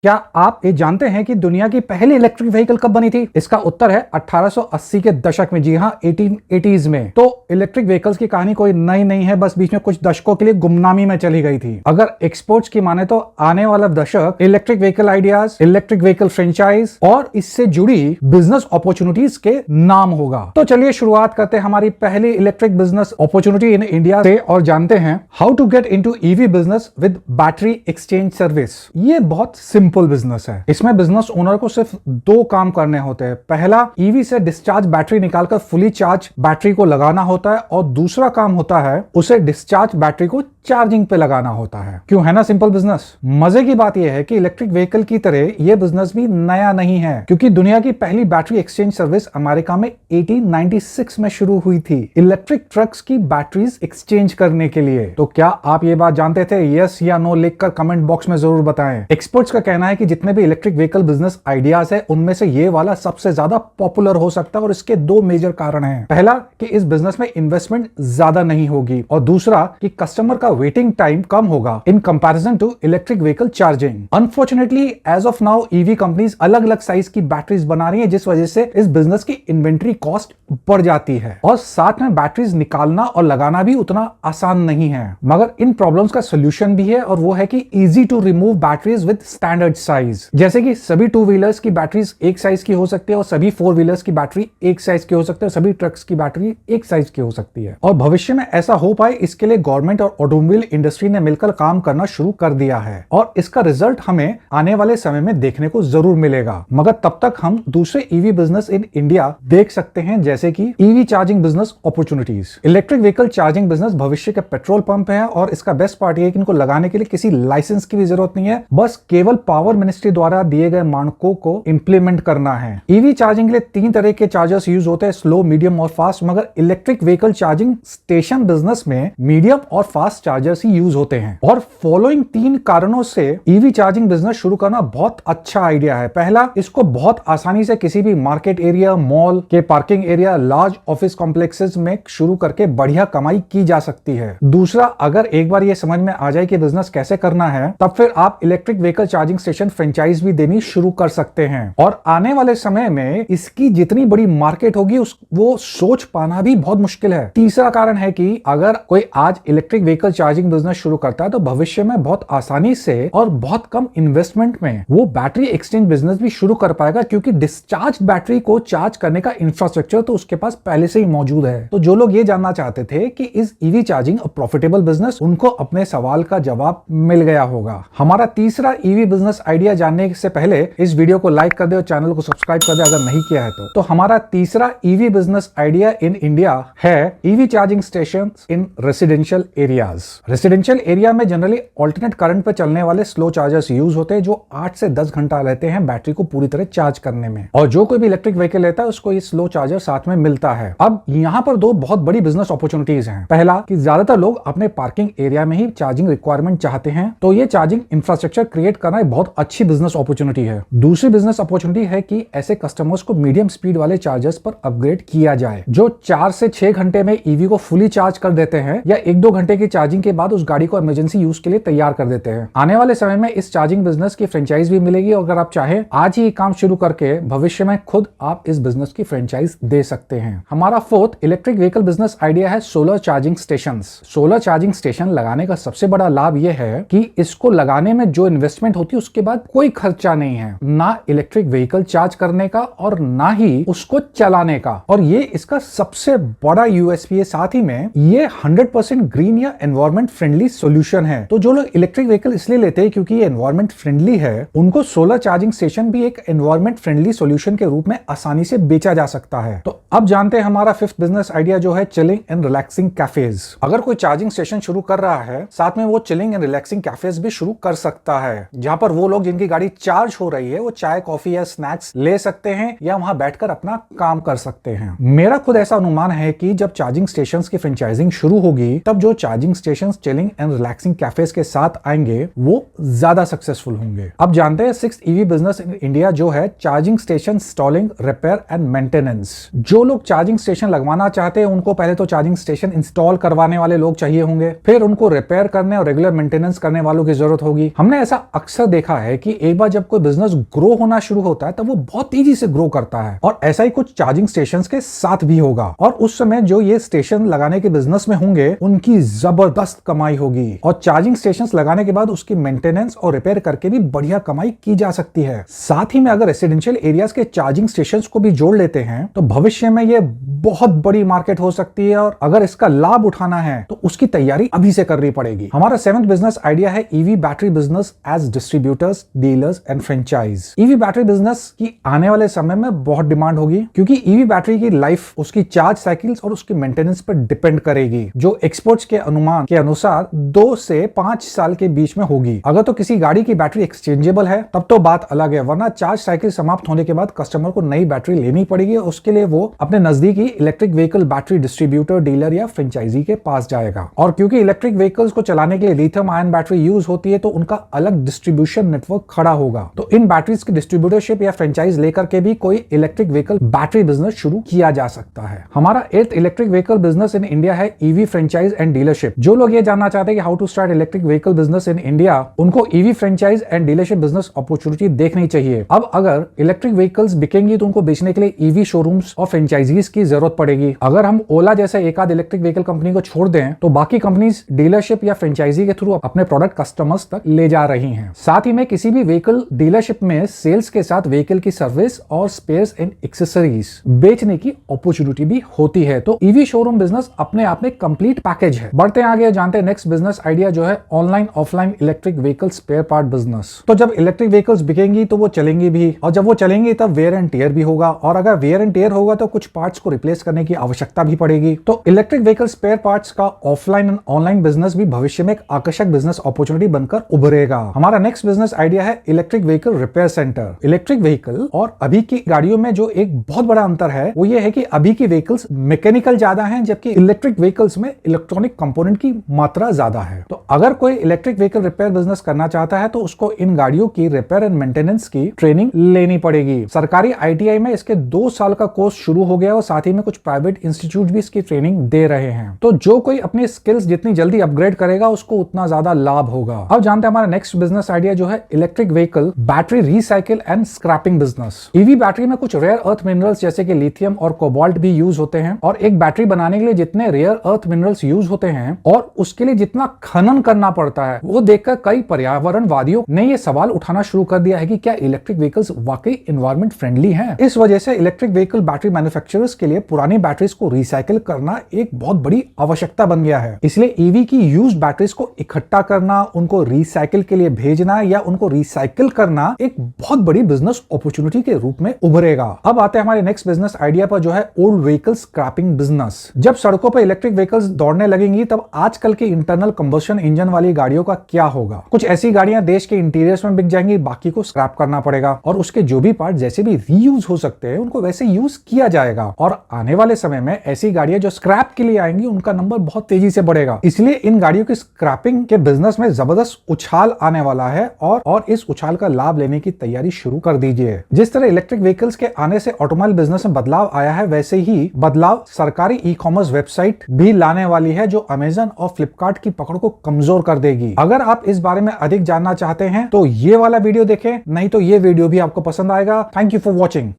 क्या आप ये जानते हैं कि दुनिया की पहली इलेक्ट्रिक व्हीकल कब बनी थी? इसका उत्तर है 1880 के दशक में। जी हाँ, 1880s में। तो इलेक्ट्रिक व्हीकल्स की कहानी कोई नई नहीं है, बस बीच में कुछ दशकों के लिए गुमनामी में चली गई थी। अगर एक्सपर्ट्स की माने तो आने वाला दशक electric vehicle ideas, electric vehicle franchise और इससे जुड़ी बिजनेस अपॉर्चुनिटीज के नाम होगा। तो चलिए शुरुआत करते हैं हमारी पहली electric business opportunity in India से और जानते हैं how to get into EV business with battery exchange service. ये बहुत सिंपल बिजनेस है। इसमें बिजनेस ओनर को सिर्फ दो काम करने होते हैं। पहला, ईवी से डिस्चार्ज बैटरी निकालकर फुली चार्ज बैटरी को लगाना होता है और दूसरा काम होता है उसे डिस्चार्ज बैटरी को चार्जिंग पे लगाना होता है। क्यों है ना सिंपल बिजनेस। मजे की बात यह है कि इलेक्ट्रिक व्हीकल की तरह यह बिजनेस भी नया नहीं है, क्योंकि दुनिया की पहली बैटरी एक्सचेंज सर्विस अमेरिका में 1896 में शुरू हुई थी, इलेक्ट्रिक ट्रक्स की बैटरीज एक्सचेंज करने के लिए। तो क्या आप ये बात जानते थे? यस या नो लिखकर कमेंट बॉक्स में जरूर बताएं। एक्सपर्ट्स का कहना है कि जितने भी इलेक्ट्रिक व्हीकल बिजनेस आइडियाज है उनमें से ये वाला सबसे ज्यादा पॉपुलर हो सकता है और इसके दो मेजर कारण हैं। पहला कि इस बिजनेस में इन्वेस्टमेंट ज्यादा नहीं होगी और दूसरा कि कस्टमर का वेटिंग टाइम कम होगा in comparison to electric vehicle charging. Unfortunately as of now EV companies अलग अलग साइज की बैटरीज बना रही है, जिस वजह से इस बिजनेस की इन्वेंट्री कॉस्ट बढ़ जाती है और साथ में बैटरीज निकालना और लगाना भी उतना आसान नहीं है। मगर इन प्रॉब्लम्स का सोल्यूशन भी है और वो है कि easy to remove batteries with standard size. जैसे कि सभी टू व्हीलर्स की बैटरीज एक साइज की हो सकती है और सभी फोर व्हीलर्स की बैटरी एक साइज की हो सकती है और सभी ट्रक्स की बैटरी एक साइज की हो सकती है। और भविष्य में ऐसा हो पाए इसके लिए गवर्नमेंट और ऑटोमोबाइल इंडस्ट्री ने मिलकर काम करना शुरू कर दिया है और इसका रिजल्ट हमें आने वाले समय में देखने को जरूर मिलेगा। मगर तब तक हम दूसरे ईवी बिजनेस इन इंडिया देख सकते हैं, जैसे कि EV charging business opportunities. Electric vehicle charging business भविष्य के पेट्रोल पंप है और इसका बेस्ट पार्ट है कि इनको लगाने के लिए किसी लाइसेंस की भी जरूरत नहीं है, बस केवल पावर मिनिस्ट्री द्वारा दिए गए मानकों को इंप्लीमेंट करना है। ईवी चार्जिंग के लिए तीन तरह के चार्जर्स यूज होते हैं, स्लो, मीडियम और फास्ट। मगर electric vehicle charging station business में मीडियम और फास्ट चार्जर्स ही यूज होते हैं और फॉलोइंग तीन कारणों से ईवी चार्जिंग बिजनेस शुरू करना बहुत अच्छा आइडिया है। पहला, इसको बहुत आसानी से किसी भी मार्केट एरिया, मॉल के parking area, large office complexes में शुरू करके बढ़िया कमाई की जा सकती है। दूसरा, अगर एक बार ये समझ में आ जाए कि बिजनेस कैसे करना है, तब फिर आप electric vehicle charging station franchise भी देनी शुरू कर सकते हैं और आने वाले समय में इसकी जितनी बड़ी मार्केट होगी वो सोच पाना भी बहुत मुश्किल है। तीसरा कारण है कि अगर कोई आज इलेक्ट्रिक व्हीकल चार्जिंग बिजनेस शुरू करता है तो भविष्य में बहुत आसानी से और बहुत कम इन्वेस्टमेंट में वो बैटरी एक्सचेंज बिजनेस भी शुरू कर पाएगा, क्योंकि डिस्चार्ज बैटरी को चार्ज करने का इंफ्रास्ट्रक्चर तो उसके पास पहले से ही मौजूद है। तो जो लोग ये जानना चाहते थे कि is EV charging profitable business, उनको अपने सवाल का जवाब मिल गया होगा। हमारा तीसरा ईवी बिजनेस आइडिया जानने से पहले इस वीडियो को लाइक कर दे और चैनल को सब्सक्राइब कर दे अगर नहीं किया है तो हमारा तीसरा EV business idea in India है EV charging station in residential areas. Residential area में जनरली ऑल्टरनेट करंट पर चलने वाले स्लो चार्जर्स यूज होते हैं जो 8 से 10 घंटा रहते हैं बैटरी को पूरी तरह चार्ज करने में, और जो कोई भी इलेक्ट्रिक व्हीकल लेता है उसको ये स्लो चार्जर साथ में मिलता है। अब यहाँ पर दो बहुत बड़ी बिजनेस अपॉर्चुनिटीज हैं। पहला कि ज्यादातर लोग अपने पार्किंग एरिया में ही चार्जिंग रिक्वायरमेंट चाहते हैं, तो ये चार्जिंग इंफ्रास्ट्रक्चर क्रिएट करना एक बहुत अच्छी बिजनेस अपॉर्चुनिटी है। दूसरी बिजनेस अपॉर्चुनिटी है कि ऐसे कस्टमर्स को मीडियम स्पीड वाले चार्जर्स पर अपग्रेड किया जाए, जो 4 से 6 घंटे में ईवी को फुली चार्ज कर देते हैं या 1-2 घंटे की चार्जिंग के बाद उस गाड़ी को इमरजेंसी यूज के लिए तैयार कर देते हैं। आने वाले समय में इस चार्जिंग बिजनेस की फ्रेंचाइज भी मिलेगी और अगर आप चाहें आज ही काम शुरू करके भविष्य में खुद आप इस बिजनेस की फ्रेंचाइज दे सकते हैं। हमारा fourth electric vehicle business idea है solar charging station. Solar charging station लगाने का सबसे बड़ा लाभ यह है कि इसको लगाने में जो इन्वेस्टमेंट होती है उसके बाद कोई खर्चा नहीं है, ना इलेक्ट्रिक व्हीकल चार्ज करने का और ना ही उसको चलाने का। और ये इसका सबसे बड़ा यूएसपी है। साथ ही में ये 100% ग्रीन या एनवायरमेंट फ्रेंडली सॉल्यूशन है। तो जो लोग इलेक्ट्रिक व्हीकल इसलिए लेते हैं क्योंकि ये एनवायरमेंट फ्रेंडली है, उनको सोलर चार्जिंग स्टेशन भी एक एनवायरमेंट फ्रेंडली सॉल्यूशन के रूप में आसानी से बेचा जा सकता है। तो अब जानते हैं हमारा फिफ्थ बिजनेस आइडिया जो है चिलिंग एंड रिलैक्सिंग कैफेज। अगर कोई चार्जिंग स्टेशन शुरू कर रहा है, साथ में वो चिलिंग एंड रिलैक्सिंग कैफेज भी शुरू कर सकता है, जहां पर वो लोग जिनकी गाड़ी चार्ज हो रही है वो चाय, कॉफी या स्नैक्स ले सकते हैं या वहां बैठकर अपना काम कर सकते हैं। मेरा खुद ऐसा अनुमान है कि जब चार्जिंग स्टेशंस की फ्रेंचाइजिंग शुरू होगी तब जो charging stations chilling and relaxing cafes के साथ आएंगे वो ज्यादा सक्सेसफुल होंगे। अब जानते हैं sixth EV business in India जो है charging station installing, repair and maintenance. जो लोग चार्जिंग स्टेशन लगवाना चाहते हैं उनको पहले तो चार्जिंग स्टेशन इंस्टॉल करवाने वाले लोग चाहिए होंगे, फिर उनको रिपेयर करने और रेगुलर मेंटेनेंस करने वालों की जरूरत होगी। हमने ऐसा अक्सर देखा देखा है कि एक बार जब कोई बिजनेस ग्रो होना शुरू होता है तब वो बहुत तेजी से ग्रो करता है, और ऐसा ही कुछ चार्जिंग स्टेशन के साथ भी होगा। और उस समय जो ये स्टेशन लगाने के बिजनेस में होंगे उनकी जबरदस्त कमाई होगी, और चार्जिंग स्टेशंस लगाने के बाद उसकी मेंटेनेंस और रिपेयर करके भी बढ़िया कमाई की जा सकती है। साथ ही में अगर रेसिडेंशियल एरियाज के चार्जिंग स्टेशंस को भी जोड़ लेते हैं तो भविष्य में ये बहुत बड़ी मार्केट हो सकती है, और अगर इसका लाभ उठाना है तो उसकी तैयारी अभी से करनी पड़ेगी। हमारा 7th बिजनेस आइडिया है EV battery business as distributors, dealers and franchise. EV battery business की आने वाले समय में बहुत डिमांड होगी, क्योंकि ईवी बैटरी की लाइफ उसकी चार्ज साइकिल्स और उसकी मेंटेनेंस पर डिपेंड करेगी, जो एक्सपर्ट्स के अनुमान के अनुसार 2 से 5 साल के बीच में होगी। अगर तो किसी गाड़ी की बैटरी एक्सचेंजेबल है तब तो बात अलग है, वरना चार्ज साइकिल समाप्त होने के बाद कस्टमर को नई बैटरी लेनी पड़ेगी, और उसके लिए वो अपने नजदीकी electric vehicle battery distributor, dealer या फ्रेंचाइजी के पास जाएगा। और क्योंकि इलेक्ट्रिक व्हीकल्स को चलाने के लिए लिथियम आयन बैटरी यूज होती है तो उनका अलग डिस्ट्रीब्यूशन नेटवर्क खड़ा होगा, तो इन बैटरीज की डिस्ट्रीब्यूटरशिप या फ्रेंचाइज लेकर के भी कोई इलेक्ट्रिक व्हीकल बैटरी बिजनेस शुरू किया जा सकता है। हमारा 8th electric vehicle business in India है ईवी फ्रेंचाइज एंड डीलरशिप। जो लोग ये जानना चाहते हैं कि how to start electric vehicle business in India, उनको EV franchise and dealership business opportunity देखनी चाहिए। अब अगर इलेक्ट्रिक व्हीकल्स बिकेंगी तो उनको बेचने के लिए ईवी शोरूम्स और फ्रेंचाइजीज की जरूरत पड़ेगी। अगर हम ओला जैसे एक आध इलेक्ट्रिक व्हीकल कंपनी को छोड़ दें तो बाकी कंपनीज डीलरशिप या फ्रेंचाइजी के थ्रू अपने प्रोडक्ट कस्टमर्स तक ले जा रही हैं। साथ ही में किसी भी व्हीकल डीलरशिप में सेल्स के साथ व्हीकल की सर्विस और स्पेयर्स एंड एक्सेसरीज बेचने की अपॉर्चुनिटी भी होती है। तो ईवी शोरूम बिजनेस अपने आप में कंप्लीट पैकेज है। बढ़ते हैं आगे, जानते हैं नेक्स्ट बिजनेस आइडिया जो है online offline electric vehicle spare part business. तो जब इलेक्ट्रिक व्हीकल्स बिकेंगी तो वो चलेंगी भी, और जब वो चलेंगी तब वेयर एंड टेयर भी होगा, और अगर वेयर एंड टेयर होगा तो कुछ पार्ट्स को रिप्लेस करने की आवश्यकता भी पड़ेगी। तो इलेक्ट्रिक व्हीकल स्पेयर पार्ट्स का ऑफलाइन एंड ऑनलाइन बिजनेस भी भविष्य में एक आकर्षक बिजनेस अपॉर्चुनिटी बनकर उभरेगा। हमारा नेक्स्ट बिजनेस आइडिया है electric vehicle repair centre. Electric vehicle और अभी की गाड़ियों में जो एक बहुत बड़ा अंतर है वो ये है कि अभी की व्हीकल्स मैकेनिकल ज्यादा हैं, जबकि इलेक्ट्रिक व्हीकल्स में इलेक्ट्रॉनिक कंपोनेंट की मात्रा ज्यादा है। तो अगर कोई इलेक्ट्रिक व्हीकल रिपेयर बिजनेस करना चाहता है तो उसको इन गाड़ियों की रिपेयर एंड मेंटेनेंस की ट्रेनिंग लेनी पड़ेगी। सरकारी ITI में इसके 2 साल का कोर्स शुरू हो गया और साथ ही में कुछ प्राइवेट इंस्टीट्यूट भी इसकी ट्रेनिंग दे रहे हैं। तो जो कोई अपनी स्किल्स जितनी जल्दी अपग्रेड करेगा उसको उतना ज्यादा लाभ होगा। अब जानते हैं हमारा नेक्स्ट बिजनेस आइडिया जो है electric vehicle battery recycle and scrapping business. EV battery में कुछ रेयर अर्थ मिनरल्स जैसे कि लिथियम और कोबाल्ट भी यूज होते हैं, और एक बैटरी बनाने के लिए जितने रेयर अर्थ मिनरल्स यूज होते हैं और उसके लिए जितना खनन करना पड़ता है वो देखकर कई पर्यावरणवादियों ने ये सवाल उठाना शुरू कर दिया है कि क्या इलेक्ट्रिक व्हीकल्स वाकई एनवायरमेंट फ्रेंडली हैं। इस वजह से इलेक्ट्रिक व्हीकल बैटरी मैन्युफैक्चरर्स के लिए पुरानी बैटरीज को रिसाइकिल करना एक बहुत बड़ी आवश्यकता बन गया है। इसलिए ईवी की यूज बैटरीज को इकट्ठा करना, उनको रिसाइकिल के लिए भेजना या उनको रिसाइकिल करना एक बहुत बड़ी बिजनेस अपॉर्चुनिटी के रूप में उभरेगा। अब आते हैं हमारे नेक्स्ट बिजनेस आइडिया पर जो है ओल्ड व्हीकल स्क्रैपिंग बिजनेस। जब सड़कों पर इलेक्ट्रिक व्हीकल्स दौड़ने लगेंगी तब आजकल के इंटरनल कंबशन इंजन वाली गाड़ियों का क्या होगा। कुछ ऐसी गाड़ियां देश के इंटीरियर्स में बिक जाएंगी, बाकी को स्क्रैप करना पड़ेगा, और उसके जो भी पार्ट जैसे भी रीयूज हो सकते हैं उनको वैसे यूज किया जाएगा। और आने वाले समय में ऐसी गाड़ियां जो स्क्रैप के लिए आएंगी उनका नंबर बहुत तेजी से बढ़ेगा। इसलिए इन गाड़ियों की स्क्रैपिंग के बिजनेस में जबरदस्त उछाल आने वाला है, और इस उछाल का लाभ लेने की तैयारी शुरू कर दीजिए। जिस तरह इलेक्ट्रिक व्हीकल्स के आने से ऑटोमोबाइल बिजनेस में बदलाव आया है, वैसे ही बदलाव सरकारी ई-कॉमर्स वेबसाइट भी लाने वाली है जो अमेजन और फ्लिपकार्ट की पकड़ को कमजोर कर देगी। अगर आप इस बारे में अधिक जानना चाहते हैं तो ये वाला वीडियो देखें, नहीं तो ये वीडियो भी आपको पसंद आएगा। Thank you for watching.